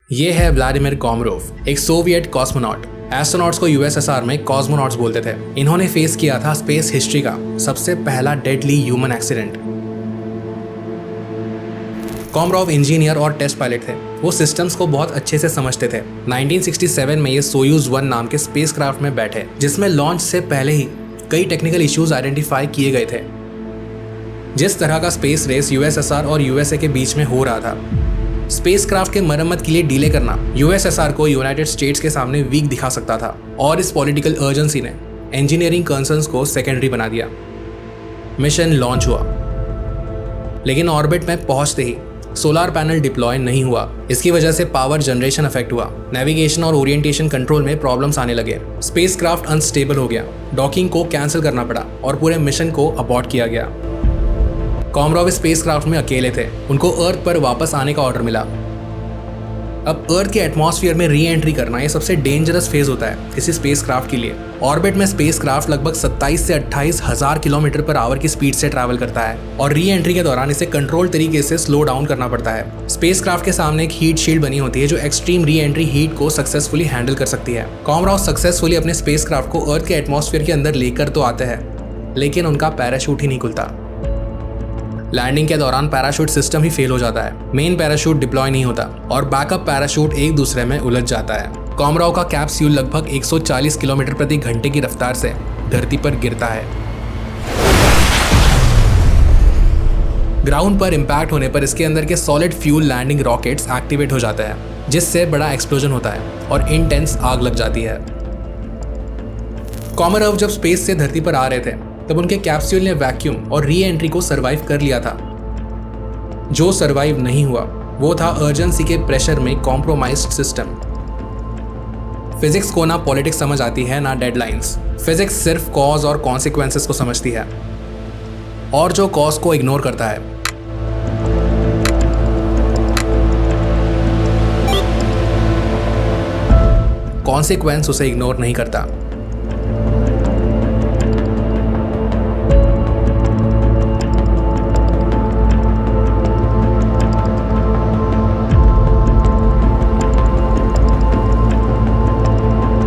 ये है व्लादिमीर कॉमरोव, एक सोवियत कॉस्मोनॉट। एस्ट्रोनॉट्स को यूएसएसआर में कॉस्मोनॉट्स बोलते थे। इन्होंने फेस किया था स्पेस हिस्ट्री का सबसे पहला डेडली ह्यूमन एक्सीडेंट। कॉमरोव इंजीनियर और टेस्ट पायलट थे। वो सिस्टम्स को बहुत अच्छे से समझते थे। 1967 में ये सोयूज 1 नाम के स्पेसक्राफ्ट में बैठे, जिसमें लॉन्च से पहले ही कई टेक्निकल इश्यूज आइडेंटिफाई किए गए थे। जिस तरह का स्पेस रेस यूएसएसआर और यूएसए के बीच में हो रहा था, स्पेसक्राफ्ट के मरम्मत के लिए डिले करना यूएसएसआर को यूनाइटेड स्टेट्स के सामने वीक दिखा सकता था, और इस पॉलिटिकल अर्जेंसी ने इंजीनियरिंग कंसर्न्स को सेकेंडरी बना दिया। मिशन लॉन्च हुआ, लेकिन ऑर्बिट में पहुंचते ही सोलर पैनल डिप्लॉय नहीं हुआ। इसकी वजह से पावर जनरेशन अफेक्ट हुआ, नेविगेशन और ओरिएंटेशन कंट्रोल में प्रॉब्लम्स आने लगे। स्पेसक्राफ्ट अनस्टेबल हो गया, डॉकिंग को कैंसिल करना पड़ा और पूरे मिशन को अबॉर्ट किया गया। कॉमरोव स्पेसक्राफ्ट में अकेले थे। उनको अर्थ पर वापस आने का ऑर्डर मिला। अब अर्थ के एटमॉस्फेयर में री एंट्री करना ये सबसे डेंजरस फेज होता है किसी स्पेसक्राफ्ट के लिए। ऑर्बिट में स्पेसक्राफ्ट लगभग 27 से 28 हजार किलोमीटर पर आवर की स्पीड से ट्रैवल करता है, और री एंट्री के दौरान इसे कंट्रोल तरीके से स्लो डाउन करना पड़ता है। स्पेसक्राफ्ट के सामने एक हीट शील्ड बनी होती है जो एक्सट्रीम री एंट्री हीट को सक्सेसफुली हैंडल कर सकती है। कॉमरोव सक्सेसफुली अपने स्पेसक्राफ्ट को अर्थ के एटमॉस्फेयर के अंदर लेकर तो आते हैं, लेकिन उनका पैराशूट ही नहीं खुलता। लैंडिंग के दौरान पैराशूट सिस्टम ही फेल हो जाता है, मेन पैराशूट डिप्लॉय नहीं होता और बैकअप पैराशूट एक दूसरे में उलझ जाता है। कॉमरोव का कैप्सूल लगभग 140 किलोमीटर प्रति घंटे की रफ्तार से धरती पर गिरता है। ग्राउंड पर इंपैक्ट होने पर इसके अंदर के solid fuel landing rockets activate हो जाते हैं, जिससे बड़ा एक्सप्लोजन होता है और इंटेंस आग लग जाती है। कॉमरोव जब स्पेस से धरती पर आ रहे थे, तब उनके कैप्सूल ने वैक्यूम और री एंट्री को सरवाइव कर लिया था। जो सरवाइव नहीं हुआ वो था अर्जेंसी के प्रेशर में कॉम्प्रोमाइज्ड सिस्टम। फिजिक्स को ना पॉलिटिक्स समझ आती है ना डेडलाइंस। फिजिक्स सिर्फ कॉज और कॉन्सिक्वेंसेस को समझती है, और जो कॉज को इग्नोर करता है कॉन्सिक्वेंस उसे इग्नोर नहीं करता।